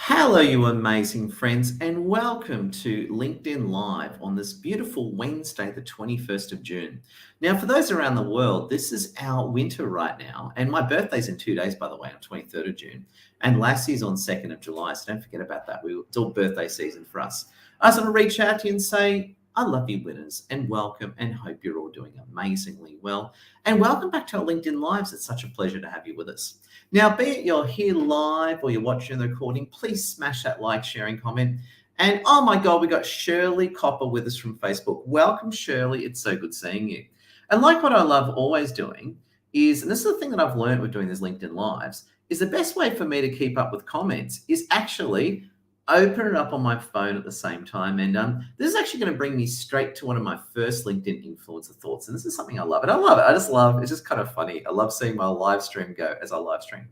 Hello, you amazing friends, and welcome to LinkedIn Live on this beautiful Wednesday, the 21st of June. Now, for those around the world, this is our winter right now, and my birthday's in 2 days, by the way, on 23rd of June, and Lassie's on 2nd of July, so don't forget about that. It's all birthday season for us. I just want to reach out to you and say, I love you, winners, and welcome, and hope you're all doing amazingly well. And welcome back to our LinkedIn Lives. It's such a pleasure to have you with us. Now, be it you're here live or you're watching the recording, please smash that like, share, and comment. And oh my God, we got Shirley Copper with us from Facebook. Welcome, Shirley. It's so good seeing you. And like what I love always doing is, and this is the thing that I've learned with doing these LinkedIn Lives, is the best way for me to keep up with comments is actually open it up on my phone at the same time. And this is actually going to bring me straight to one of my first LinkedIn influencer thoughts. And this is something I love. And I love it. I just love, it's just kind of funny. I love seeing my live stream go as I live stream.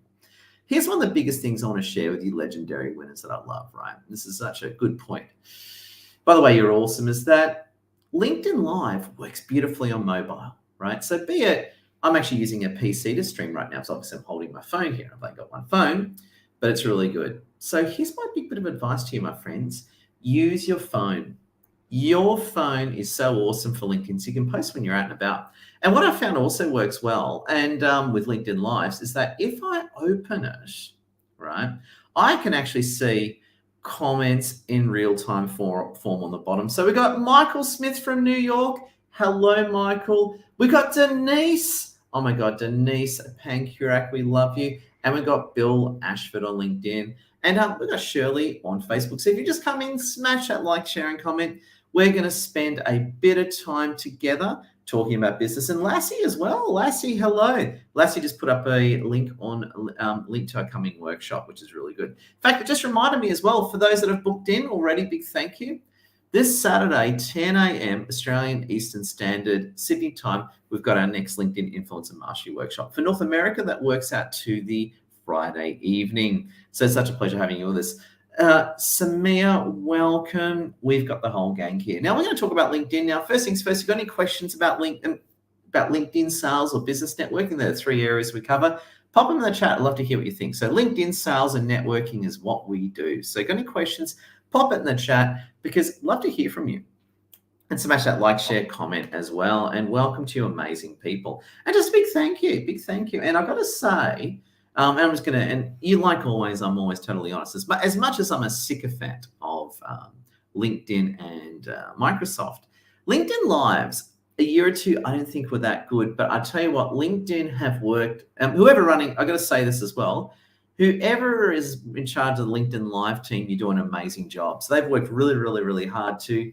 Here's one of the biggest things I want to share with you legendary winners that I love, right? This is such a good point. By the way, you're awesome, is that LinkedIn Live works beautifully on mobile, right? So be it, I'm actually using a PC to stream right now. So obviously I'm holding my phone here. I've only got one phone, but it's really good. So here's my big bit of advice to you, my friends. Use your phone. Your phone is so awesome for LinkedIn. So you can post when you're out and about. And what I found also works well, and with LinkedIn Lives, is that if I open it, right, I can actually see comments in real-time form on the bottom. So we got Michael Smith from New York. Hello, Michael. We got Denise. Oh my God, Denise Pankurak, we love you. And we've got Bill Ashford on LinkedIn. And we've got Shirley on Facebook. So if you just come in, smash that like, share, and comment. We're going to spend a bit of time together talking about business. And Lassie as well. Lassie, hello. Lassie just put up a link to our coming workshop, which is really good. In fact, it just reminded me as well, for those that have booked in already, big thank you. This Saturday, 10 a.m. Australian Eastern Standard Sydney time, we've got our next LinkedIn Influencer Mastery Workshop. For North America, that works out to the Friday evening. So it's such a pleasure having you with us. Samir, welcome. We've got the whole gang here. Now we're going to talk about LinkedIn. Now, first things first, if you've got any questions about LinkedIn sales or business networking, there are 3 areas we cover. Pop them in the chat. I'd love to hear what you think. So LinkedIn sales and networking is what we do. So if you've got any questions, pop it in the chat because I'd love to hear from you. And smash that like, share, comment as well. And welcome to you amazing people. And just a big thank you. And I've got to say, and I'm just going to, and you, like always, I'm always totally honest. As much as I'm a sycophant of LinkedIn and Microsoft, LinkedIn Lives a year or two, I don't think were that good. But I tell you what, LinkedIn have worked, whoever running, I've got to say this as well, whoever is in charge of the LinkedIn Live team, you do an amazing job. So they've worked really, really, really hard to,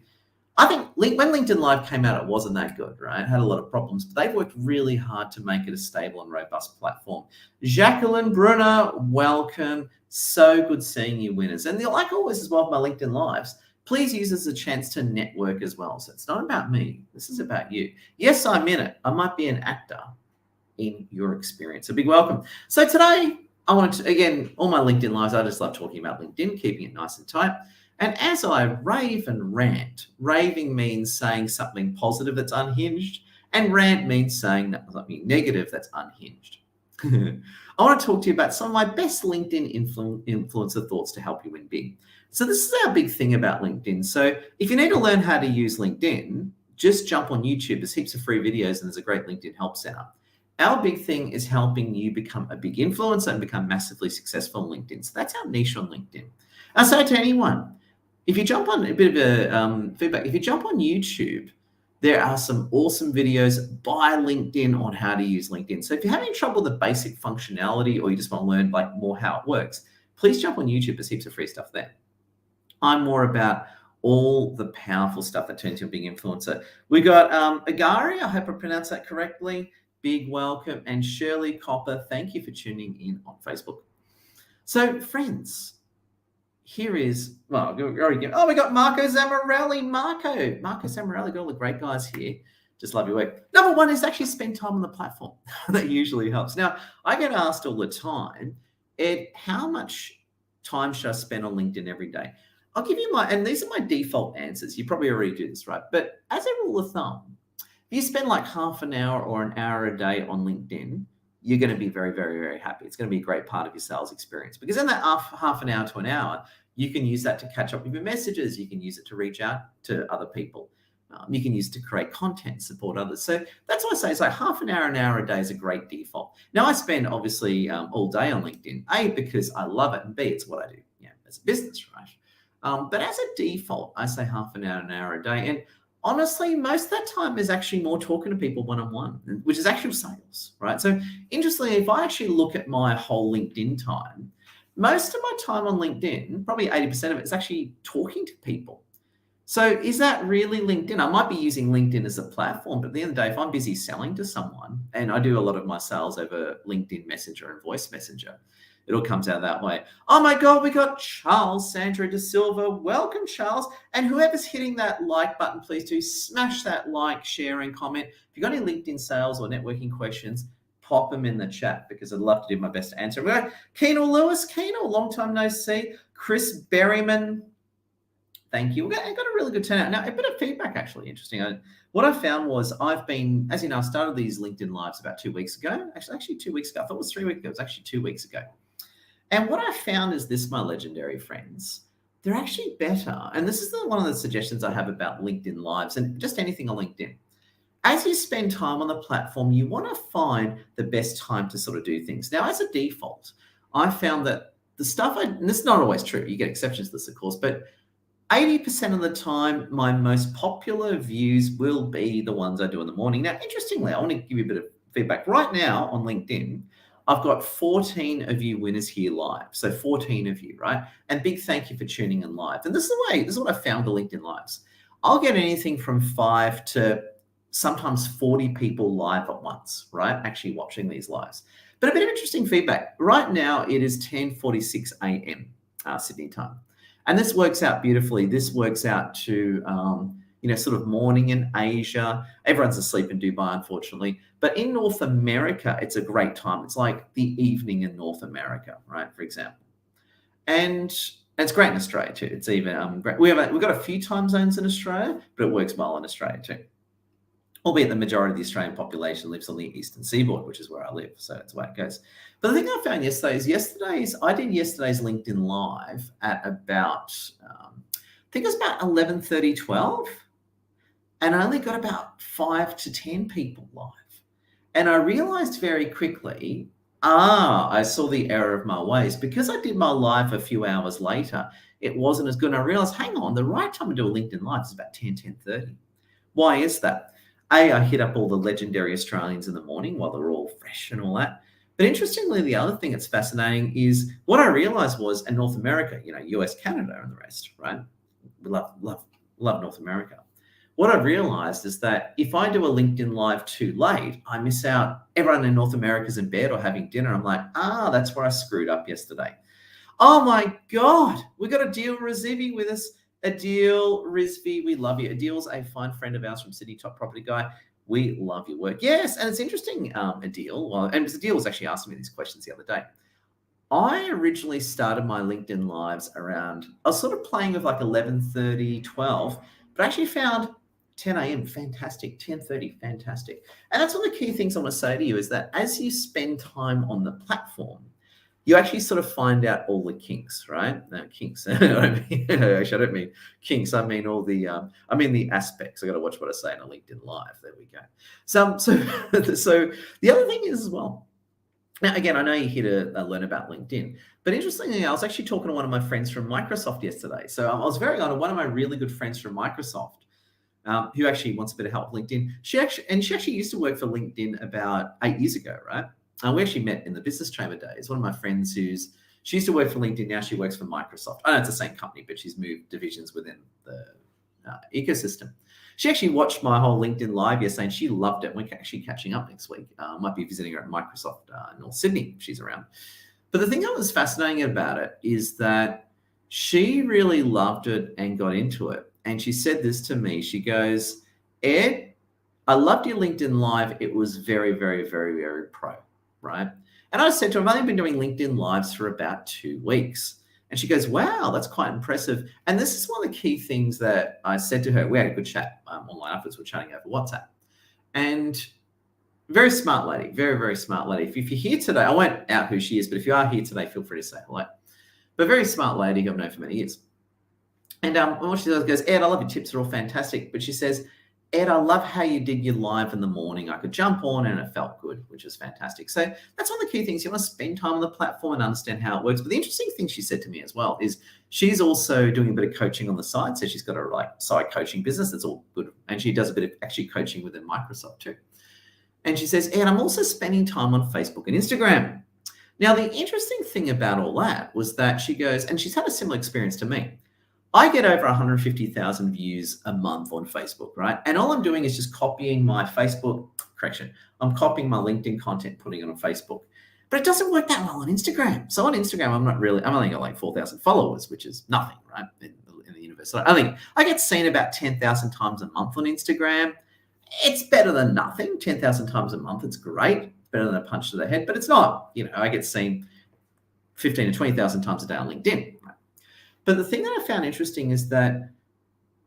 I think when LinkedIn Live came out, it wasn't that good, right? It had a lot of problems, but they've worked really hard to make it a stable and robust platform. Jacqueline Brunner, welcome. So good seeing you, winners. And like always as well, my LinkedIn Lives, please use this as a chance to network as well. So it's not about me. This is about you. Yes, I'm in it. I might be an actor in your experience. A big welcome. So today, I want to, again, all my LinkedIn Lives, I just love talking about LinkedIn, keeping it nice and tight. And as I rave and rant, raving means saying something positive that's unhinged, and rant means saying something negative that's unhinged. I want to talk to you about some of my best LinkedIn influencer thoughts to help you win big. So this is our big thing about LinkedIn. So if you need to learn how to use LinkedIn, just jump on YouTube. There's heaps of free videos and there's a great LinkedIn help center. Our big thing is helping you become a big influencer and become massively successful on LinkedIn. So that's our niche on LinkedIn. I say to anyone, if you jump on a bit of a feedback, if you jump on YouTube, there are some awesome videos by LinkedIn on how to use LinkedIn. So if you're having trouble with the basic functionality or you just want to learn like more how it works, please jump on YouTube. There's heaps of free stuff there. I'm more about all the powerful stuff that turns you a big influencer. We got Agari, I hope I pronounced that correctly. Big welcome. And Shirley Copper, thank you for tuning in on Facebook. So friends, here is, well, we got Marco Zamorelli. Marco Zamorelli, got all the great guys here. Just love your work. Number one is actually spend time on the platform. That usually helps. Now, I get asked all the time, Ed, how much time should I spend on LinkedIn every day? I'll give you and these are my default answers. You probably already do this, right? But as a rule of thumb, if you spend like half an hour or an hour a day on LinkedIn, you're going to be very, very, very happy. It's going to be a great part of your sales experience, because in that half an hour to an hour, you can use that to catch up with your messages. You can use it to reach out to other people. You can use it to create content, support others. So that's what I say. It's like half an hour a day is a great default. Now, I spend obviously all day on LinkedIn, A, because I love it, and B, it's what I do as a business, right? But as a default, I say half an hour a day. And honestly, most of that time is actually more talking to people one-on-one, which is actual sales, right? So interestingly, if I actually look at my whole LinkedIn time, most of my time on LinkedIn, probably 80% of it, is actually talking to people. So is that really LinkedIn? I might be using LinkedIn as a platform, but at the end of the day, if I'm busy selling to someone, and I do a lot of my sales over LinkedIn Messenger and Voice Messenger, it all comes out that way. Oh my God, we got Charles Sandra De Silva. Welcome, Charles. And whoever's hitting that like button, please do smash that like, share, and comment. If you've got any LinkedIn sales or networking questions, pop them in the chat, because I'd love to do my best to answer. We got Keenal Lewis. Keenal, long time no see. Chris Berryman. Thank you. I got a really good turnout. Now, a bit of feedback, actually, interesting. What I found was I've been, as you know, I started these LinkedIn Lives about 2 weeks ago. Actually 2 weeks ago. I thought it was 3 weeks ago. It was actually 2 weeks ago. And what I found is this, my legendary friends, they're actually better. And this is one of the suggestions I have about LinkedIn Lives and just anything on LinkedIn. As you spend time on the platform, you want to find the best time to sort of do things. Now, as a default, I found that the stuff, and this is not always true, you get exceptions to this, of course, but 80% of the time, my most popular views will be the ones I do in the morning. Now, interestingly, I want to give you a bit of feedback. Right now on LinkedIn, I've got 14 of you winners here live. So 14 of you, right? And big thank you for tuning in live. And this is what I found the LinkedIn Lives. I'll get anything from 5 to sometimes 40 people live at once, right? Actually watching these lives. But a bit of interesting feedback. Right now, it is 10:46 a.m. Sydney time. And this works out beautifully. This works out to, sort of morning in Asia. Everyone's asleep in Dubai, unfortunately. But in North America, it's a great time. It's like the evening in North America, right, for example. And it's great in Australia too. It's even great. We've got a few time zones in Australia, but it works well in Australia too. Albeit the majority of the Australian population lives on the eastern seaboard, which is where I live. So that's the way it goes. But the thing I found I did yesterday's LinkedIn Live at about, I think it was about 11:30, 12. And I only got about 5 to 10 people live. And I realized very quickly, I saw the error of my ways. Because I did my live a few hours later, it wasn't as good. And I realized, hang on, the right time to do a LinkedIn Live is about 10:30. Why is that? I hit up all the legendary Australians in the morning while they're all fresh and all that. But interestingly, the other thing that's fascinating is what I realized was in North America, US, Canada, and the rest, right? We love North America. What I realized is that if I do a LinkedIn Live too late, I miss out. Everyone in North America is in bed or having dinner. I'm like, that's where I screwed up yesterday. Oh my God, we got Adil Rizvi with us. Adil Rizvi, we love you. Adil's a fine friend of ours from Sydney, top property guy. We love your work. Yes, and it's interesting, Adil. And Adil was actually asking me these questions the other day. I originally started my LinkedIn Lives around, I was sort of playing with like 11:30, 12, but I actually found 10 a.m. fantastic, 10:30 fantastic. And that's one of the key things I want to say to you is that as you spend time on the platform, you actually sort of find out all the kinks, right? No, kinks. Actually, I don't mean kinks. I mean all the, the aspects. I got to watch what I say in a LinkedIn Live. There we go. So the other thing is as well. Now, again, I know you're here to learn about LinkedIn, but interestingly, I was actually talking to one of my friends from Microsoft yesterday. So I was very honored. One of my really good friends from Microsoft, who actually wants a bit of help with LinkedIn. She actually used to work for LinkedIn about 8 years ago, right? We actually met in the business chamber days. One of my friends she used to work for LinkedIn. Now she works for Microsoft. I know it's the same company, but she's moved divisions within the ecosystem. She actually watched my whole LinkedIn Live yesterday and she loved it. We're actually catching up next week. Might be visiting her at Microsoft North Sydney if she's around. But the thing that was fascinating about it is that she really loved it and got into it. And she said this to me. She goes, Ed, I loved your LinkedIn Live. It was very, very, very, very pro. Right. And I said to her, I've only been doing LinkedIn Lives for about 2 weeks. And she goes, wow, that's quite impressive. And this is one of the key things that I said to her. We had a good chat online afterwards. We're chatting over WhatsApp. And Very smart lady, very, very smart lady. If you're here today, I won't out who she is, but if you are here today, feel free to say hello. But very smart lady who I've known for many years. And what she does goes, Ed, I love your tips. They're all fantastic. But she says, Ed, I love how you did your live in the morning. I could jump on and it felt good, which is fantastic. So that's one of the key things. You want to spend time on the platform and understand how it works. But the interesting thing she said to me as well is she's also doing a bit of coaching on the side. So she's got a side coaching business. That's all good. And she does a bit of actually coaching within Microsoft too. And she says, Ed, I'm also spending time on Facebook and Instagram. Now, the interesting thing about all that was that she goes, and she's had a similar experience to me. I get over 150,000 views a month on Facebook, right? And all I'm doing is just copying my I'm copying my LinkedIn content, putting it on Facebook. But it doesn't work that well on Instagram. So on Instagram, I'm only got like 4,000 followers, which is nothing, right? In the universe. So I get seen about 10,000 times a month on Instagram. It's better than nothing. 10,000 times a month, it's great. Better than a punch to the head, but it's not. I get seen 15 to 20,000 times a day on LinkedIn. Right? But the thing that I found interesting is that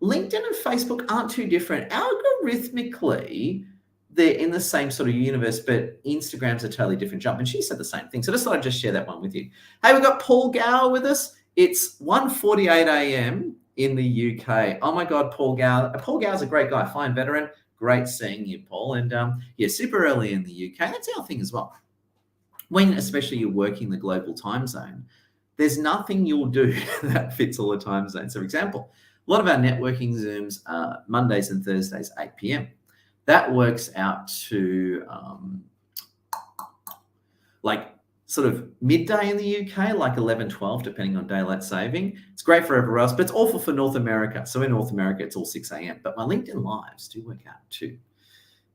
LinkedIn and Facebook aren't too different. Algorithmically, they're in the same sort of universe, but Instagram's a totally different jump. And she said the same thing. So I just thought I'd just share that one with you. Hey, we've got Paul Gower with us. It's 1:48 a.m. in the UK. Oh my God, Paul Gower. Paul Gower's a great guy, fine veteran. Great seeing you, Paul. And super early in the UK. That's our thing as well. When especially you're working the global time zone, there's nothing you'll do that fits all the time zones. So, for example, a lot of our networking Zooms are Mondays and Thursdays, 8 p.m. That works out to sort of midday in the UK, like 11, 12, depending on daylight saving. It's great for everywhere else, but it's awful for North America. So in North America, it's all 6 a.m. But my LinkedIn lives do work out to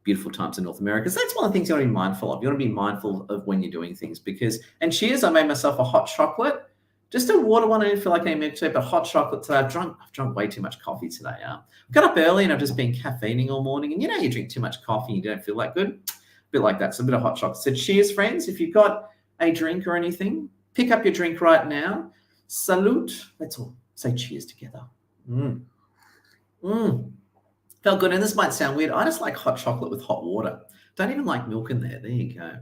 beautiful times in North America. So that's one of the things you want to be mindful of. You want to be mindful of when you're doing things and cheers, I made myself a hot chocolate. Just a water one. I didn't feel like I needed to, but hot chocolate today. I've drunk way too much coffee today. I got up early and I've just been caffeining all morning. And you drink too much coffee and you don't feel that good. A bit like that. So a bit of hot chocolate. So cheers, friends. If you've got a drink or anything, pick up your drink right now. Salute. Let's all say cheers together. Felt good. And this might sound weird. I just like hot chocolate with hot water. Don't even like milk in there. There you go.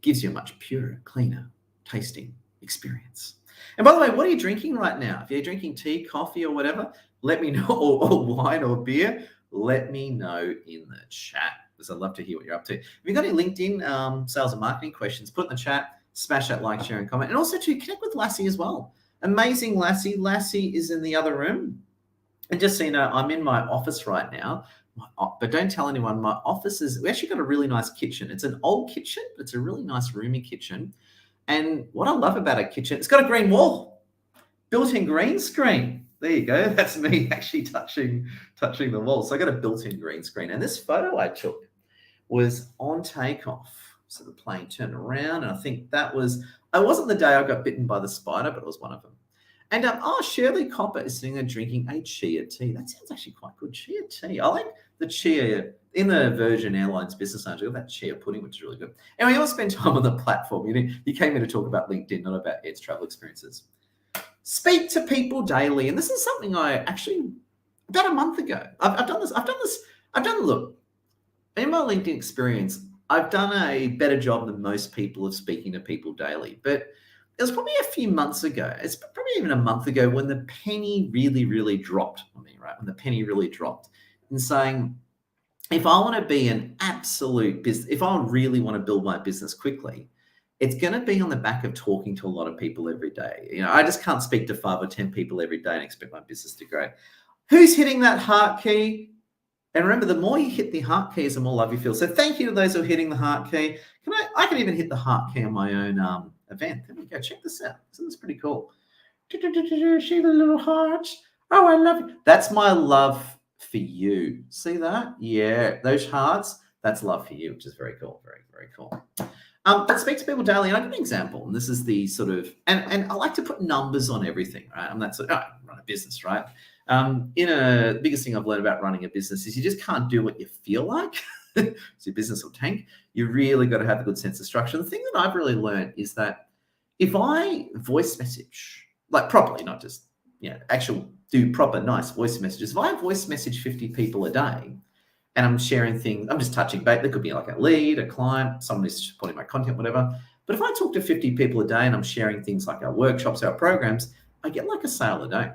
Gives you a much purer, cleaner tasting experience. And by the way, what are you drinking right now? If you're drinking tea, coffee, or whatever, let me know, or wine or beer, let me know in the chat, because I'd love to hear what you're up to. If you've got any LinkedIn sales and marketing questions, put in the chat, smash that like, share, and comment. And also to connect with Lassie as well. Amazing Lassie. Lassie is in the other room. And just so you know, I'm in my office right now. But don't tell anyone. My office we actually got a really nice kitchen. It's an old kitchen, but it's a really nice roomy kitchen. And what I love about a kitchen, it's got a green wall, built-in green screen. There you go. That's me actually touching the wall. So I got a built-in green screen. And this photo I took was on takeoff. So the plane turned around, and I think it wasn't the day I got bitten by the spider, but it was one of them. And Shirley Copper is sitting there drinking a chia tea. That sounds actually quite good. Chia tea. I like the chia in the Virgin Airlines business owner. Got that chia pudding, which is really good. Anyway, you want to spend time on the platform. You came here to talk about LinkedIn, not about Ed's travel experiences. Speak to people daily, and this is something I actually about a month ago. I've done this. Look, in my LinkedIn experience, I've done a better job than most people of speaking to people daily, but it was probably a few months ago. It's probably even a month ago when the penny really, really dropped on me, right? When the penny really dropped and saying, if I want to be an absolute business, if I really want to build my business quickly, it's going to be on the back of talking to a lot of people every day. I just can't speak to 5 or 10 people every day and expect my business to grow. Who's hitting that heart key? And remember, the more you hit the heart key, the more love you feel. So thank you to those who are hitting the heart key. I can even hit the heart key on my own event. There we go. Check this out. Isn't this pretty cool? See the little hearts? Oh, I love it. That's my love for you. See that? Yeah, those hearts. That's love for you, which is very cool. Very, very cool. But speak to people daily. And I'll give an example. And this is the sort of, and I like to put numbers on everything, right? I'm that sort of, I run a business, right? The biggest thing I've learned about running a business is you just can't do what you feel like. So your business will tank. You really got to have a good sense of structure. The thing that I've really learned is that if I voice message, like properly, not just, do proper nice voice messages. If I voice message 50 people a day, and I'm sharing things, I'm just touching base. There could be like a lead, a client, someone who's supporting my content, whatever. But if I talk to 50 people a day and I'm sharing things like our workshops, our programs, I get like a sale a day,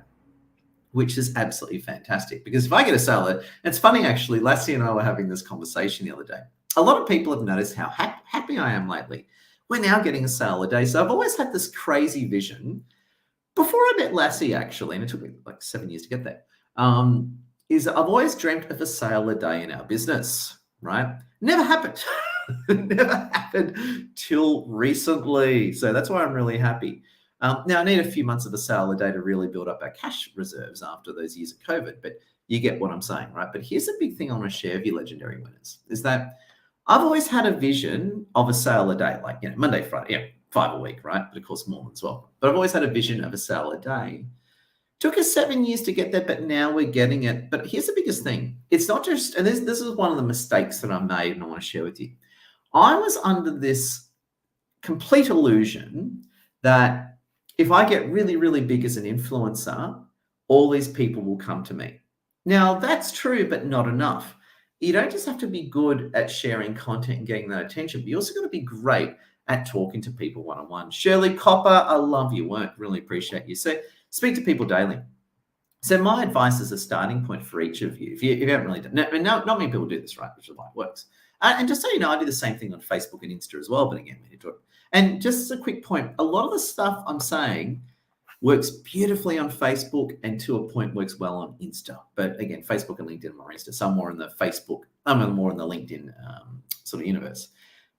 which is absolutely fantastic. Because if I get a sale, it's funny actually, Lassie and I were having this conversation the other day. A lot of people have noticed how happy I am lately. We're now getting a sale a day. So I've always had this crazy vision. Before I met Lassie, actually, and it took me like 7 years to get there, is I've always dreamt of a sale a day in our business, right? Never happened. Never happened till recently. So that's why I'm really happy. Now, I need a few months of a sale a day to really build up our cash reserves after those years of COVID, but you get what I'm saying, right? But here's a big thing I want to share with you, legendary winners, is that I've always had a vision of a sale a day, like, Monday, Friday, 5 a week, right? But of course, more as well. But I've always had a vision of a sale a day. Took us 7 years to get there, but now we're getting it. But here's the biggest thing. It's not just, and this is one of the mistakes that I made and I want to share with you. I was under this complete illusion that if I get really, really big as an influencer, all these people will come to me. Now, that's true, but not enough. You don't just have to be good at sharing content and getting that attention, but you also got to be great at talking to people one-on-one. Shirley Copper, I love your work. Really appreciate you. So speak to people daily. So my advice is a starting point for each of you. If you haven't really done, not many people do this, right? Which is why it works. And just so you know, I do the same thing on Facebook and Insta as well, but again, we need to do it. And just as a quick point, a lot of the stuff I'm saying works beautifully on Facebook and to a point works well on Insta. But again, Facebook and LinkedIn are more Insta. Some more in the Facebook, I'm more in the LinkedIn sort of universe.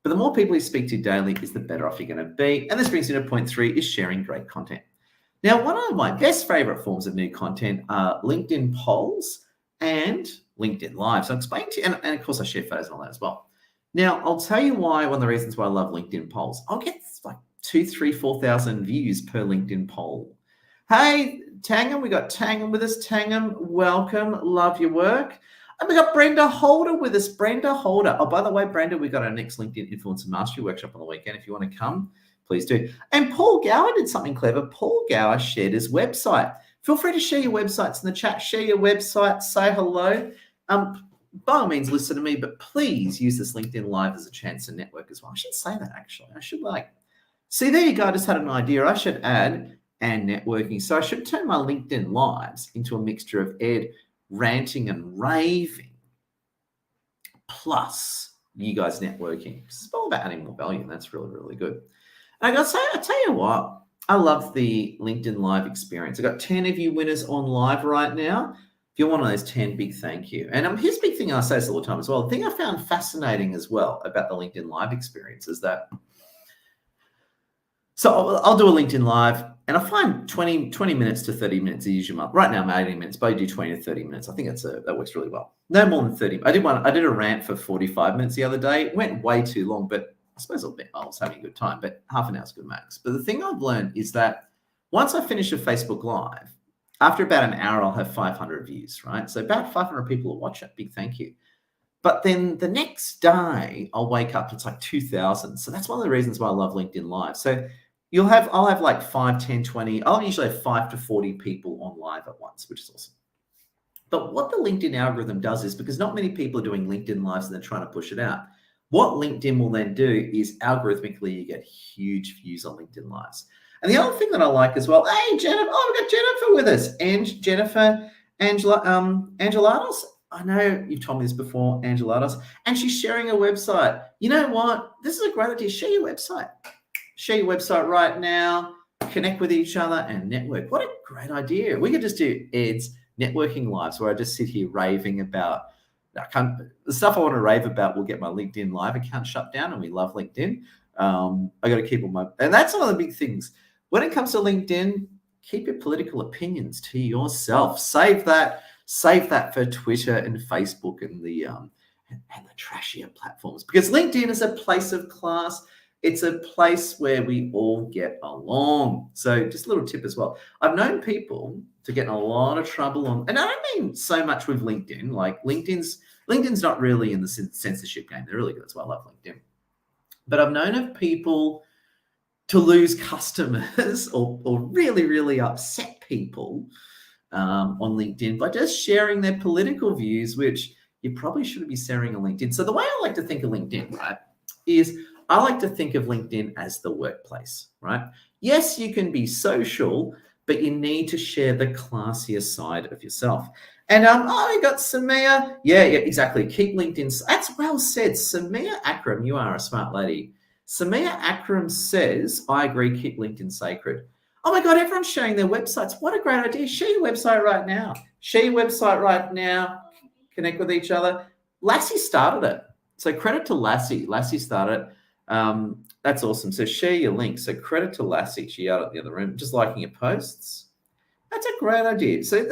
But the more people you speak to daily is the better off you're going to be. And this brings me to point 3 is sharing great content. Now, one of my best favorite forms of new content are LinkedIn polls and LinkedIn Live. So I'll explain to you, and of course I share photos and all that as well. Now, I'll tell you why, one of the reasons why I love LinkedIn polls. I'll get like 2,000, 3,000, 4,000 views per LinkedIn poll. Hey, Tangam, we got Tangam with us. Tangam, welcome. Love your work. And we got Brenda Holder with us. Brenda Holder. Oh, by the way, Brenda, we got our next LinkedIn Influencer Mastery workshop on the weekend. If you want to come, please do. And Paul Gower did something clever. Paul Gower shared his website. Feel free to share your websites in the chat. Share your website. Say hello. By all means, listen to me, but please use this LinkedIn Live as a chance to network as well. I should say that, actually. I should see, there you go. I just had an idea. I should add and networking. So I should turn my LinkedIn Lives into a mixture of Ed ranting and raving plus you guys networking. It's all about adding more value, and that's really, really good. And I got to say, I tell you what, I love the LinkedIn Live experience. I got 10 of you winners on live right now. If you're one of those 10, big thank you. And here's a big thing, I say this all the time as well. The thing I found fascinating as well about the LinkedIn Live experience is that, so I'll do a LinkedIn Live, and I find 20 minutes to 30 minutes is usually my, right now I'm 18 minutes, but I do 20 to 30 minutes. I think that works really well. No more than 30. I did a rant for 45 minutes the other day. It went way too long, but I suppose I was having a good time, but half an hour's good max. But the thing I've learned is that once I finish a Facebook Live, after about an hour, I'll have 500 views, right? So about 500 people will watch it. Big thank you. But then the next day, I'll wake up, it's like 2,000. So that's one of the reasons why I love LinkedIn Live. So I'll have like 5, 10, 20. I'll usually have 5 to 40 people on live at once, which is awesome. But what the LinkedIn algorithm does is, because not many people are doing LinkedIn Lives and they're trying to push it out, what LinkedIn will then do is algorithmically you get huge views on LinkedIn Lives. And the other thing that I like as well, hey, Jennifer, we've got Jennifer with us. And Jennifer Angelatos. I know you've told me this before, Angelatos. And she's sharing a website. You know what? This is a great idea. Share your website. Share your website right now. Connect with each other and network. What a great idea. We could just do Ed's networking lives where I just sit here raving about the stuff I want to rave about will get my LinkedIn Live account shut down, and we love LinkedIn. I got to keep on and that's one of the big things. When it comes to LinkedIn, keep your political opinions to yourself. Save that for Twitter and Facebook and the trashier platforms, because LinkedIn is a place of class. It's a place where we all get along. So just a little tip as well. I've known people to get in a lot of trouble and I don't mean so much with LinkedIn. Like LinkedIn's not really in the censorship game. They're really good. That's why I love LinkedIn. But I've known of people to lose customers or really, really upset people on LinkedIn by just sharing their political views, which you probably shouldn't be sharing a LinkedIn. So the way I like to think of LinkedIn, right, is I like to think of LinkedIn as the workplace, right? Yes, you can be social, but you need to share the classier side of yourself. And we got Samia. Yeah, exactly. Keep LinkedIn. That's well said. Samia Akram, you are a smart lady. Samia Akram says, I agree, keep LinkedIn sacred. Oh my God, everyone's sharing their websites. What a great idea. Share your website right now. Share your website right now. Connect with each other. Lassie started it. So credit to Lassie. Lassie started it. That's awesome. So share your link. So credit to Lassie. She out at the other room, just liking your posts. That's a great idea. So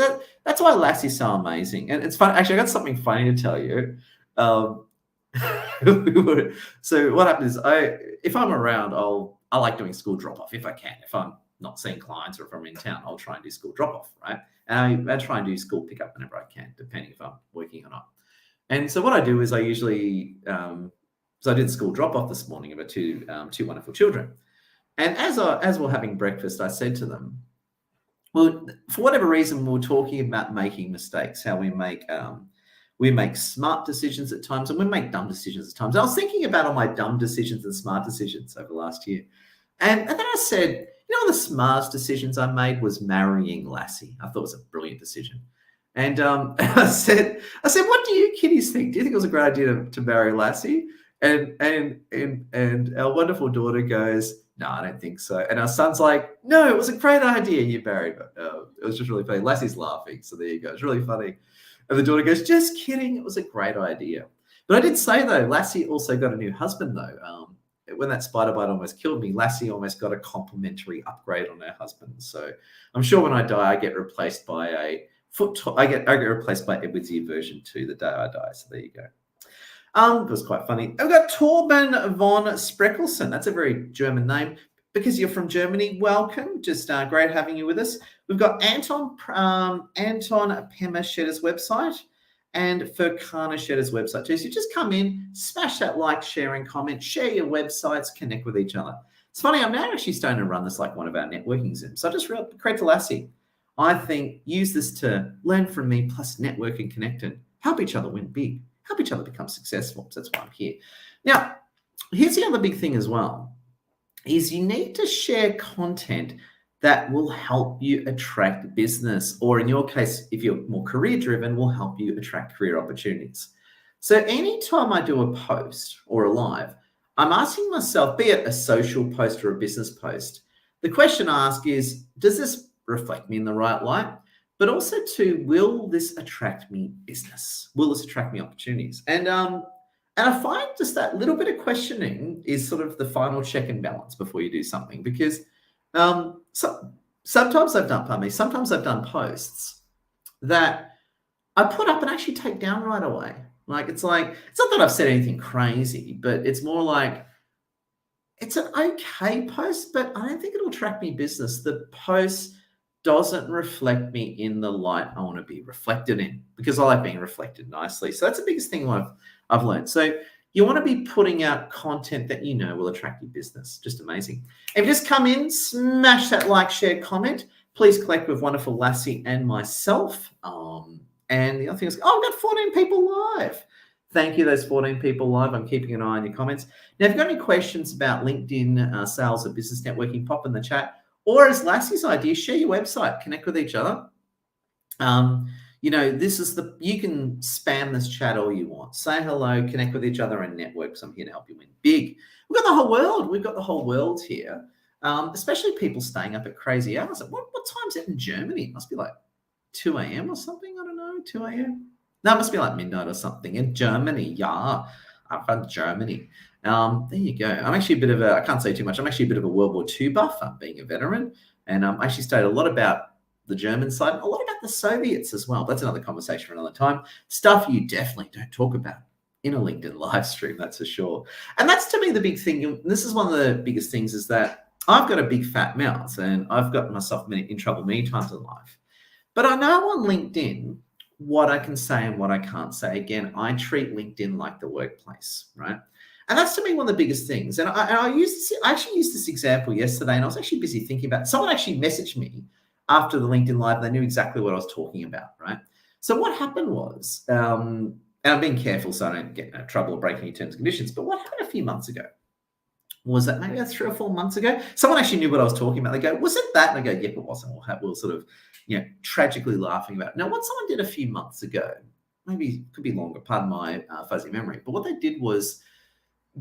that's why Lassie's so amazing. And it's fun. Actually, I got something funny to tell you. So what happens is if I'm around, I like doing school drop off if I can. If I'm not seeing clients or if I'm in town, I'll try and do school drop off, right? And I try and do school pickup whenever I can, depending if I'm working or not. And so what I do is I usually, so I did school drop off this morning of two wonderful children. And as we're having breakfast, I said to them, well, for whatever reason, we were talking about making mistakes, how we make smart decisions at times and we make dumb decisions at times. I was thinking about all my dumb decisions and smart decisions over the last year. And then I said, one of the smartest decisions I made was marrying Lassie. I thought it was a brilliant decision. And I said, what do you kiddies think? Do you think it was a great idea to marry Lassie? And our wonderful daughter goes, no, I don't think so. And our son's like, no, it was a great idea you married. It was just really funny. Lassie's laughing. So there you go. It's really funny. And the daughter goes, just kidding. It was a great idea. But I did say, though, Lassie also got a new husband, though. When that spider bite almost killed me, Lassie almost got a complimentary upgrade on her husband. So I'm sure when I die, I get replaced by I get replaced by Edward's Ear version 2 the day I die. So there you go. It was quite funny. We've got Torben von Spreckelsen. That's a very German name. Because you're from Germany, welcome. Just great having you with us. We've got Anton Pemashedder's website and Furkana Shedder's website too. So just come in, smash that like, share, and comment, share your websites, connect with each other. It's funny, I'm now actually starting to run this like one of our networking Zooms. So I just credit to Lassie. I think use this to learn from me, plus network and connect and help each other win big. Help each other become successful. So that's why I'm here. Now, here's the other big thing as well, is you need to share content that will help you attract business, or in your case, if you're more career-driven, will help you attract career opportunities. So anytime I do a post or a live, I'm asking myself, be it a social post or a business post, the question I ask is, does this reflect me in the right light? But also will this attract me business? Will this attract me opportunities? And I find just that little bit of questioning is sort of the final check and balance before you do something, because sometimes I've done posts that I put up and actually take down right away. It's not that I've said anything crazy, but it's more like it's an okay post, but I don't think it'll attract me business. The post doesn't reflect me in the light I want to be reflected in, because I like being reflected nicely. So that's the biggest thing I've learned. So you want to be putting out content that will attract your business. Just amazing. If you just come in, smash that like, share, comment. Please connect with wonderful Lassie and myself. And the other thing is, we've got 14 people live. Thank you, those 14 people live. I'm keeping an eye on your comments. Now, if you've got any questions about LinkedIn sales or business networking, pop in the chat. Or as Lassie's idea, share your website, connect with each other. You can spam this chat all you want. Say hello, connect with each other, and network. So I'm here to help you win big. We've got the whole world. We've got the whole world here, especially people staying up at crazy hours. What time is it in Germany? It must be like 2 a.m. or something. I don't know, 2 a.m. No, it must be like midnight or something. In Germany, yeah. I'm from Germany. There you go. I'm actually I can't say too much. I'm actually a bit of a World War II buff, being a veteran. And I actually studied a lot about the German side, a lot about the Soviets as well. That's another conversation for another time. Stuff you definitely don't talk about in a LinkedIn live stream, that's for sure. And that's, to me, the big thing. And this is one of the biggest things, is that I've got a big fat mouth and I've gotten myself in trouble many times in life. But I know on LinkedIn what I can say and what I can't say. Again, I treat LinkedIn like the workplace, right? And that's, to me, one of the biggest things. And I actually used this example yesterday, and I was actually busy thinking about it. Someone actually messaged me after the LinkedIn Live. They knew exactly what I was talking about, right? So what happened was, and and I'm being careful so I don't get in trouble or break any terms and conditions, but what happened a few months ago was that maybe 3 or 4 months ago, someone actually knew what I was talking about. They go, was it that? And I go, yep, it was. And we'll sort of, tragically laughing about it. Now, what someone did a few months ago, maybe it could be longer, pardon my fuzzy memory, but what they did was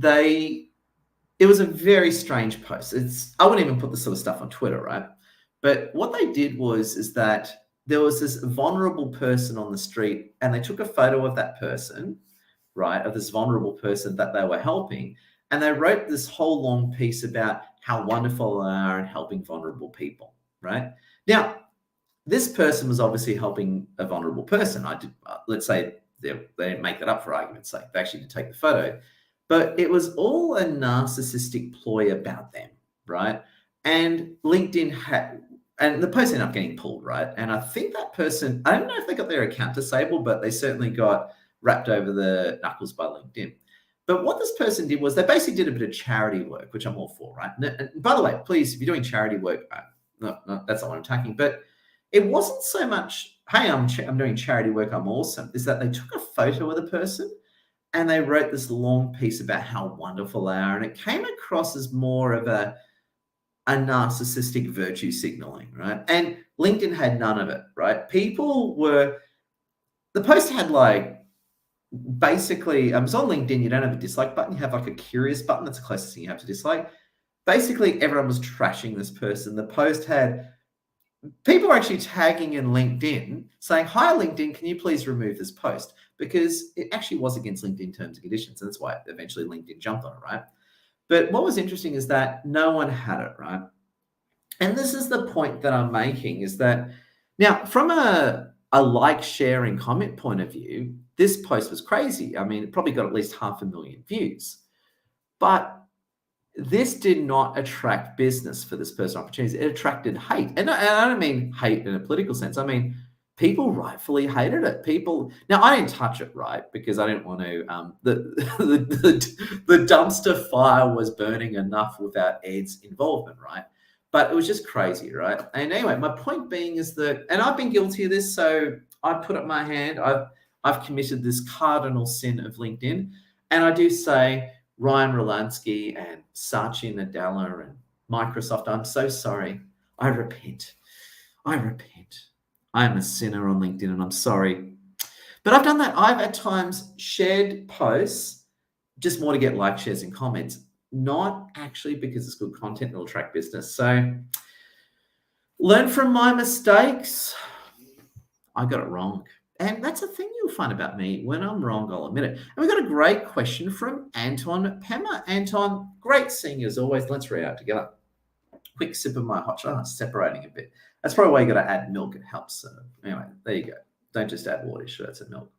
it was a very strange post. I wouldn't even put this sort of stuff on Twitter, right? But what they did is that there was this vulnerable person on the street, and they took a photo of that person, right, of this vulnerable person that they were helping, and they wrote this whole long piece about how wonderful they are in helping vulnerable people, right? Now, this person was obviously helping a vulnerable person. Let's say they didn't make that up for argument's sake. They actually did take the photo. But it was all a narcissistic ploy about them, right? And LinkedIn and the post ended up getting pulled, right? And I think that person, I don't know if they got their account disabled, but they certainly got wrapped over the knuckles by LinkedIn. But what this person did was they basically did a bit of charity work, which I'm all for, right? And by the way, please, if you're doing charity work, no, that's not what I'm talking. But it wasn't so much, hey, I'm doing charity work, I'm awesome. Is that they took a photo of the person and they wrote this long piece about how wonderful they are. And it came across as more of a narcissistic virtue signaling, right? And LinkedIn had none of it, right? The post had basically, it's on LinkedIn, you don't have a dislike button, you have a curious button. That's the closest thing you have to dislike. Basically, everyone was trashing this person. The post had people were actually tagging in LinkedIn saying, hi, LinkedIn, can you please remove this post? Because it actually was against LinkedIn terms and conditions. And that's why eventually LinkedIn jumped on it, right? But what was interesting is that no one had it, right? And this is the point that I'm making is that now from a like, share, and comment point of view, this post was crazy. I mean, it probably got at least 500,000 views. But this did not attract business for this person opportunities. It attracted hate. And I don't mean hate in a political sense. I mean, people rightfully hated it. Now I didn't touch it, right? Because I didn't want to, the dumpster fire was burning enough without Ed's involvement, right? But it was just crazy, right? And anyway, my point being is that, and I've been guilty of this, so I put up my hand. I've committed this cardinal sin of LinkedIn. And I do say, Ryan Rolansky and Satya Nadella and Microsoft, I'm so sorry. I repent. I am a sinner on LinkedIn and I'm sorry. But I've done that. I've at times shared posts just more to get likes, shares, and comments, not actually because it's good content that will attract business. So learn from my mistakes. I got it wrong. And that's a thing you'll find about me. When I'm wrong, I'll admit it. And we've got a great question from Anton Pema. Anton, great seeing you as always. Let's read out together. Quick sip of my hot chocolate, separating a bit. That's probably why you got to add milk. It helps. Anyway, there you go. Don't just add water. Sure, that's a milk.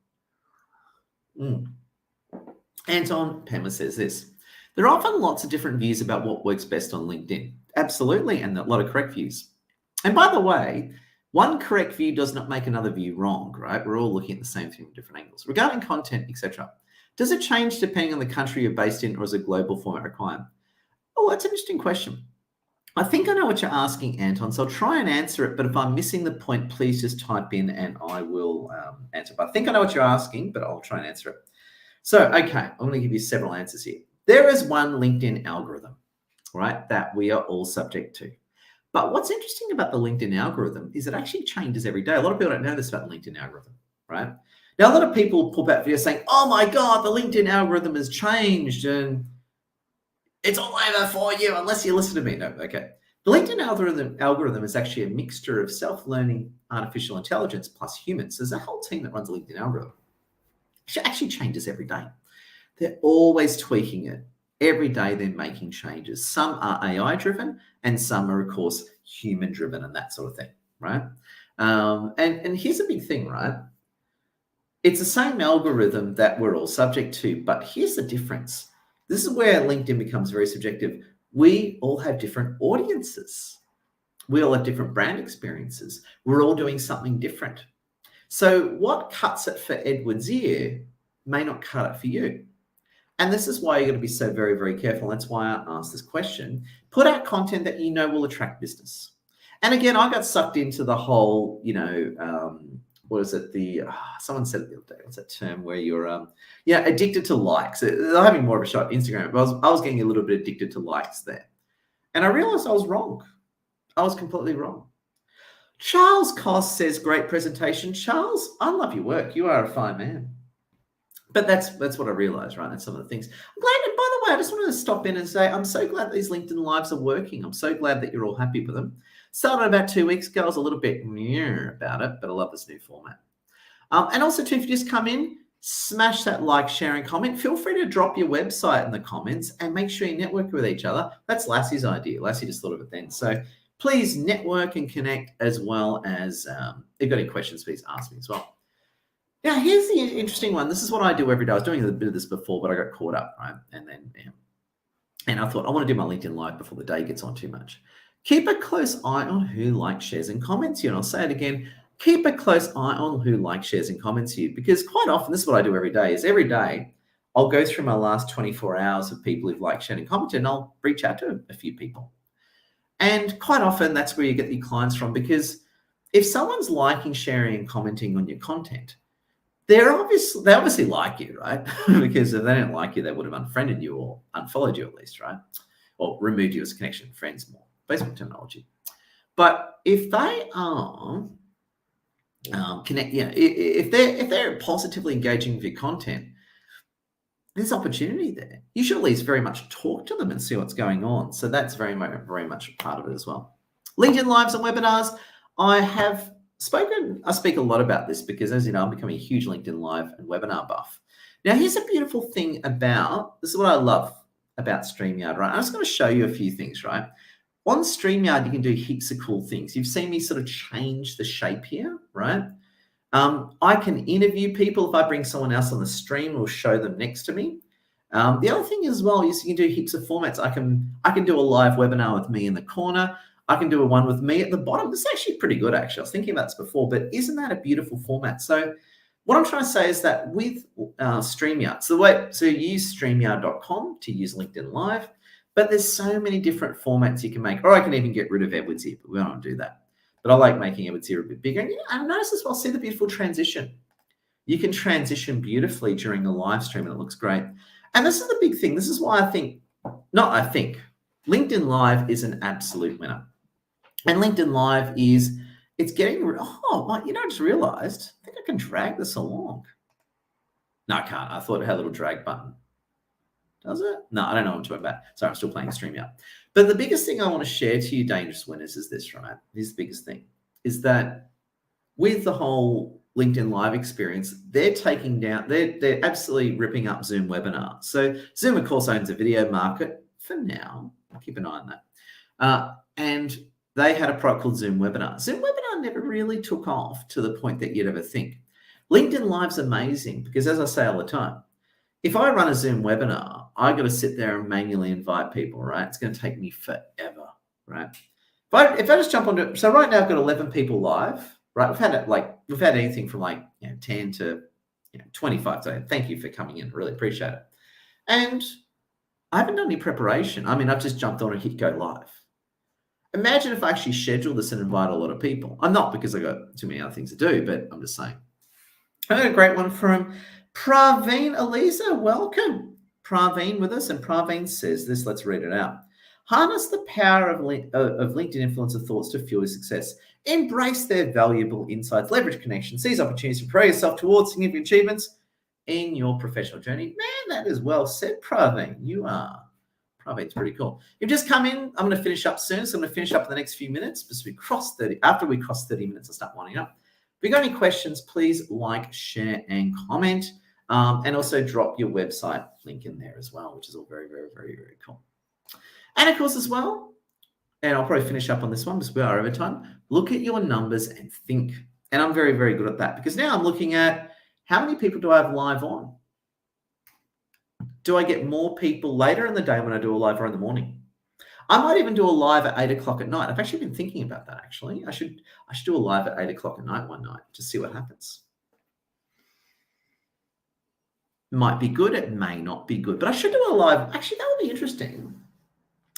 Anton Pema says this. There are often lots of different views about what works best on LinkedIn. Absolutely, and a lot of correct views. And by the way, one correct view does not make another view wrong, right? We're all looking at the same thing from different angles. Regarding content, etc., does it change depending on the country you're based in, or is a global format required? Oh, that's an interesting question. I think I know what you're asking, Anton, so I'll try and answer it, but if I'm missing the point, please just type in and I will answer. But I think I know what you're asking, but I'll try and answer it. So, okay, I'm going to give you several answers here. There is one LinkedIn algorithm, right, that we are all subject to. But what's interesting about the LinkedIn algorithm is it actually changes every day. A lot of people don't know this about the LinkedIn algorithm, right? Now, a lot of people pull back videos saying, oh my God, the LinkedIn algorithm has changed and it's all over for you unless you listen to me. No, okay. The LinkedIn algorithm is actually a mixture of self-learning artificial intelligence plus humans. There's a whole team that runs the LinkedIn algorithm. It actually changes every day. They're always tweaking it. Every day they're making changes. Some are AI-driven and some are, of course, human-driven and that sort of thing, right? And here's a big thing, right? It's the same algorithm that we're all subject to, but here's the difference. This is where LinkedIn becomes very subjective. We all have different audiences. We all have different brand experiences. We're all doing something different. So what cuts it for Edward's ear may not cut it for you. And this is why you're going to be so very, very careful. That's why I asked this question. Put out content that you know will attract business. And again, I got sucked into the whole, what is it? Someone said it the other day. What's that term where you're addicted to likes? They're having more of a shot at Instagram, but I was getting a little bit addicted to likes there, and I realized I was wrong. I was completely wrong. Charles Cost says, great presentation. Charles, I love your work. You are a fine man. But that's what I realized, right? That's some of the things. I'm glad. And by the way, I just wanted to stop in and say, I'm so glad these LinkedIn Lives are working. I'm so glad that you're all happy with them. Started about 2 weeks ago. I was a little bit about it, but I love this new format. And also, too, if you just come in, smash that like, share, and comment. Feel free to drop your website in the comments and make sure you network with each other. That's Lassie's idea. Lassie just thought of it then. So please network and connect, as well as if you've got any questions, please ask me as well. Now, here's the interesting one. This is what I do every day. I was doing a bit of this before, but I got caught up, right? And I thought, I want to do my LinkedIn Live before the day gets on too much. Keep a close eye on who likes, shares, and comments you. And I'll say it again. Keep a close eye on who likes, shares, and comments you. Because quite often, this is what I do every day, is every day I'll go through my last 24 hours of people who've liked, shared, and commented, and I'll reach out to a few people. And quite often, that's where you get your clients from. Because if someone's liking, sharing, and commenting on your content, they obviously like you, right? Because if they don't like you, they would have unfriended you or unfollowed you at least, right? Or removed you as a connection, friends more, Facebook terminology. But if they are if they're positively engaging with your content, there's opportunity there. You should at least very much talk to them and see what's going on. So that's very much a part of it as well. LinkedIn Lives and webinars. I speak a lot about this because, as you know, I'm becoming a huge LinkedIn Live and webinar buff. Now, here's a beautiful thing this is what I love about StreamYard, right? I'm just going to show you a few things, right? On StreamYard, you can do heaps of cool things. You've seen me sort of change the shape here, right? I can interview people. If I bring someone else on the stream, or show them next to me. The other thing as well is you can do heaps of formats. I can do a live webinar with me in the corner. I can do a one with me at the bottom. This is actually pretty good, actually. I was thinking about this before, but isn't that a beautiful format? So what I'm trying to say is that with StreamYard, so you use StreamYard.com to use LinkedIn Live, but there's so many different formats you can make. Or I can even get rid of Edwards here, but we don't do that. But I like making Edwards here a bit bigger. And I notice as well, see the beautiful transition. You can transition beautifully during a live stream, and it looks great. And this is the big thing. This is why LinkedIn Live is an absolute winner. And LinkedIn Live it's getting, I just realized, I think I can drag this along. No, I can't. I thought it had a little drag button. Does it? No, I don't know what I'm talking about. Sorry, I'm still playing StreamYard. But the biggest thing I want to share to you, dangerous winners, is this, right? This is the biggest thing, is that with the whole LinkedIn Live experience, they're absolutely ripping up Zoom webinar. So Zoom, of course, owns a video market for now. I'll keep an eye on that. And they had a product called Zoom Webinar. Zoom Webinar never really took off to the point that you'd ever think. LinkedIn Live's amazing because, as I say all the time, if I run a Zoom webinar, I got to sit there and manually invite people, right? It's going to take me forever, right? If I just jump onto it, so right now I've got 11 people live, right? We've had anything from 10 to 25. So thank you for coming in. Really appreciate it. And I haven't done any preparation. I mean, I've just jumped on and hit go live. Imagine if I actually scheduled this and invite a lot of people. I'm not, because I got too many other things to do, but I'm just saying. I got a great one from Praveen Eliza. Welcome, Praveen, with us. And Praveen says this. Let's read it out. Harness the power of LinkedIn influencer thoughts to fuel your success. Embrace their valuable insights. Leverage connections. Seize opportunities to propel yourself towards significant achievements in your professional journey. Man, that is well said, Praveen. You are. Praveen's pretty cool. You've just come in. I'm going to finish up soon. So I'm going to finish up in the next few minutes. After we cross 30 minutes, I'll start winding up. If you've got any questions, please like, share, and comment. And also drop your website link in there as well, which is all very, very, very, very cool. And of course, as well, and I'll probably finish up on this one because we are over time, look at your numbers and think. And I'm very, very good at that because now I'm looking at how many people do I have live on? Do I get more people later in the day when I do a live or in the morning? I might even do a live at 8 o'clock at night. I've actually been thinking about that, actually. I should do a live at 8 o'clock at night one night to see what happens. Might be good. It may not be good. But I should do a live. Actually, that would be interesting.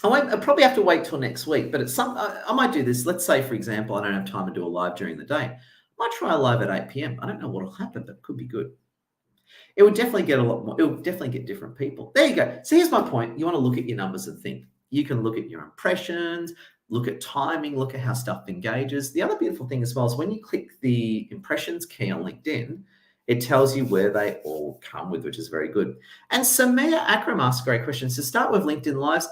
I'll probably have to wait till next week. But I might do this. Let's say, for example, I don't have time to do a live during the day. Might try live at 8 p.m. I don't know what'll happen, but it could be good. It would definitely get a lot more. It would definitely get different people. There you go. So here's my point. You want to look at your numbers and think. You can look at your impressions, look at timing, look at how stuff engages. The other beautiful thing as well is when you click the impressions key on LinkedIn, it tells you where they all come with, which is very good. And Samia Akram asks a great question. So start with LinkedIn Lives.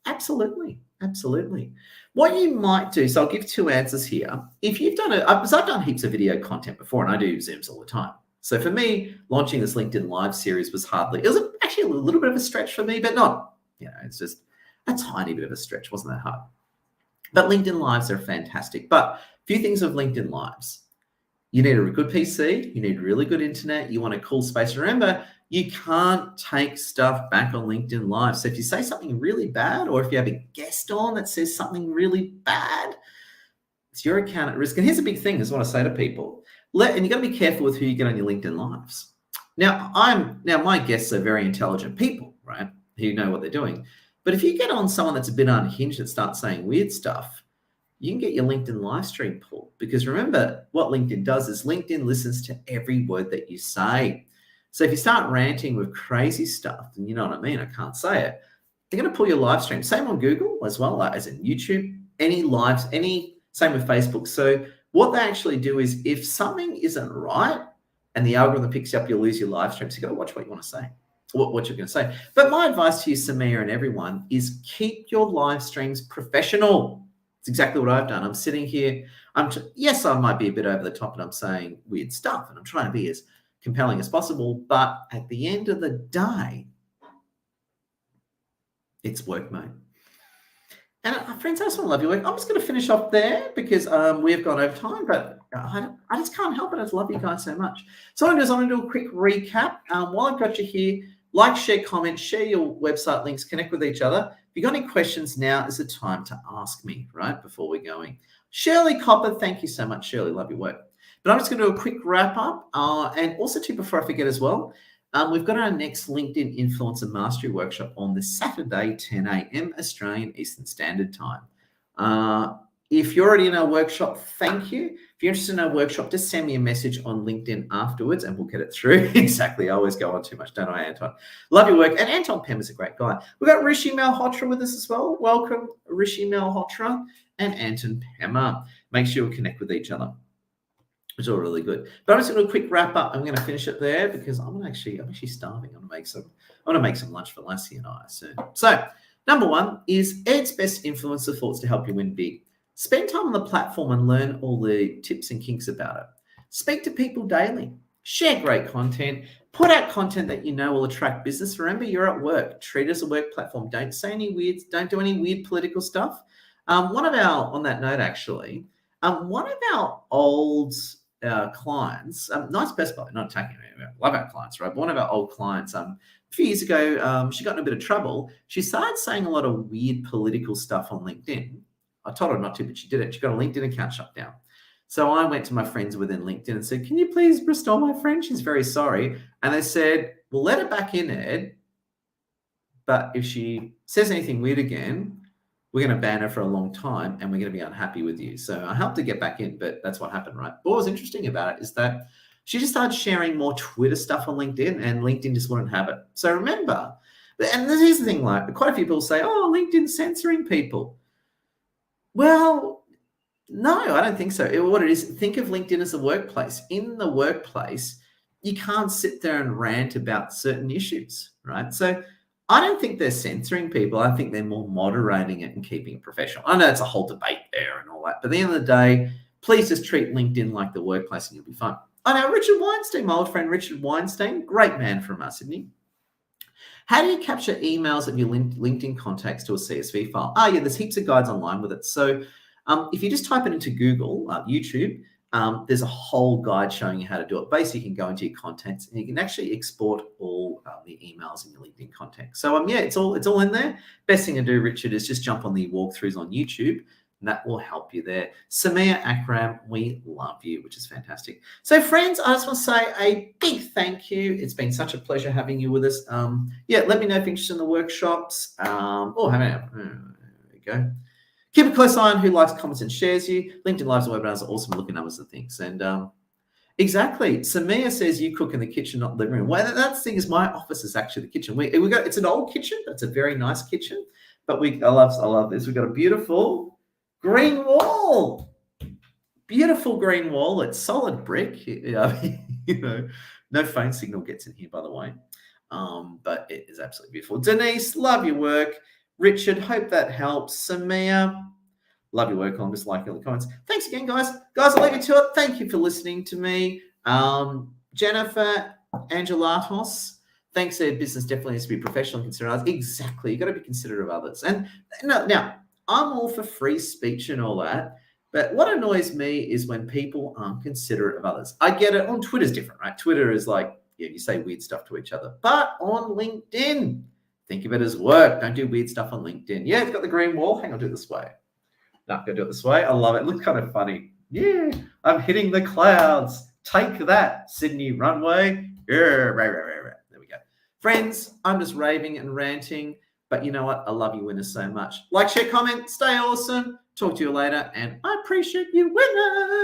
Absolutely. Absolutely. What you might do, so I'll give two answers here. If you've done because I've done heaps of video content before and I do Zooms all the time. So for me, launching this LinkedIn Live series was it was actually a little bit of a stretch for me, but not, it's just a tiny bit of a stretch. Wasn't that hard? But LinkedIn Lives are fantastic. But a few things with LinkedIn Lives. You need a good PC. You need really good internet. You want a cool space. Remember, you can't take stuff back on LinkedIn Live. So if you say something really bad, or if you have a guest on that says something really bad, it's your account at risk. And here's a big thing, is what I say to people. And you got to be careful with who you get on your LinkedIn Lives. Now, my guests are very intelligent people, right, who know what they're doing. But if you get on someone that's a bit unhinged and starts saying weird stuff, you can get your LinkedIn live stream pulled. Because remember, what LinkedIn does is LinkedIn listens to every word that you say. So if you start ranting with crazy stuff, and you know what I mean, I can't say it, they're going to pull your live stream. Same on Google as well, as in YouTube, same with Facebook. So what they actually do is if something isn't right and the algorithm picks you up, you'll lose your live stream. So you've got to watch what you want to say, what you're going to say. But my advice to you, Samia, and everyone, is keep your live streams professional. It's exactly what I've done. I'm sitting here. Yes, I might be a bit over the top and I'm saying weird stuff and I'm trying to be as compelling as possible. But at the end of the day, it's work mode. And friends, I just want to love your work. I'm just going to finish off there because we've gone over time, but I just can't help it. I just love you guys so much. So I'm going to do a quick recap. While I've got you here, like, share, comment, share your website links, connect with each other. If you've got any questions, now is the time to ask me, right, before we're going. Shirley Copper, thank you so much, Shirley. Love your work. But I'm just going to do a quick wrap up. And also, too, before I forget as well, we've got our next LinkedIn Influencer Mastery Workshop on this Saturday, 10 a.m. Australian Eastern Standard Time. If you're already in our workshop, thank you. If you're interested in our workshop, just send me a message on LinkedIn afterwards and we'll get it through. Exactly. I always go on too much, don't I, Anton? Love your work. And Anton Pem is a great guy. We've got Rishi Malhotra with us as well. Welcome, Rishi Malhotra and Anton Pemmer. Make sure you connect with each other. It's all really good. But I'm just going to do a quick wrap up. I'm going to finish it there because I'm actually starving. I'm going to make some lunch for Lassie and I soon. So, number one is Ed's best influencer thoughts to help you win big. Spend time on the platform and learn all the tips and kinks about it. Speak to people daily. Share great content. Put out content that you know will attract business. Remember, you're at work. Treat it as a work platform. Don't say any weird. Don't do any weird political stuff. On that note, actually, one of our old clients, nice person, by the way, not attacking me, I love our clients, right? But one of our old clients, a few years ago, she got in a bit of trouble. She started saying a lot of weird political stuff on LinkedIn. I told her not to, but she did it. She got a LinkedIn account shut down. So I went to my friends within LinkedIn and said, can you please restore my friend? She's very sorry. And they said, we'll let her back in, Ed. But if she says anything weird again, we're going to ban her for a long time and we're going to be unhappy with you. So I helped her get back in, but that's what happened, right? But what was interesting about it is that she just started sharing more Twitter stuff on LinkedIn and LinkedIn just wouldn't have it. So remember, and here's the thing, like quite a few people say, oh, LinkedIn's censoring people. Well, no, I don't think so. What it is, think of LinkedIn as a workplace. In the workplace, you can't sit there and rant about certain issues, right? So I don't think they're censoring people. I think they're more moderating it and keeping it professional. I know it's a whole debate there and all that, but at the end of the day, please just treat LinkedIn like the workplace and you'll be fine. I know Richard Weinstein, my old friend Richard Weinstein, great man from us, isn't he? How do you capture emails of your LinkedIn contacts to a CSV file? Yeah, there's heaps of guides online with it. So if you just type it into Google, YouTube, there's a whole guide showing you how to do it. Basically, you can go into your contents and you can actually export all the emails in your LinkedIn contacts. So yeah, it's all in there. Best thing to do, Richard, is just jump on the walkthroughs on YouTube. And that will help you there. Samia Akram, we love you, which is fantastic. So, friends, I just want to say a big thank you. It's been such a pleasure having you with us. Yeah, let me know if you're interested in the workshops. There we go. Keep a close eye on who likes, comments, and shares you. LinkedIn Lives and webinars are awesome. Look at numbers and things. And exactly. Samia says you cook in the kitchen, not the living room. Well, that's the thing is my office is actually the kitchen. We got it's an old kitchen. That's a very nice kitchen. But I love this. We've got a beautiful green wall. Beautiful green wall. It's solid brick. No phone signal gets in here, by the way. But it is absolutely beautiful. Denise, love your work. Richard, hope that helps. Samia, love your work. I'm just liking all the comments. Thanks again, guys. Guys, I'll leave you to it. Thank you for listening to me. Jennifer Angelatos, thanks. Their business definitely has to be professional and considerate others. Exactly. You've got to be considerate of others. And now, I'm all for free speech and all that. But what annoys me is when people aren't considerate of others. I get it. On Twitter's different, right? Twitter is like, you say weird stuff to each other. But on LinkedIn, think of it as work. Don't do weird stuff on LinkedIn. Yeah, it's got the green wall. Hang on, do it this way. No, go do it this way. I love it. It looks kind of funny. Yeah, I'm hitting the clouds. Take that, Sydney runway. Yeah, there we go. Friends, I'm just raving and ranting. But you know what? I love you winners so much. Like, share, comment, stay awesome. Talk to you later. And I appreciate you winners.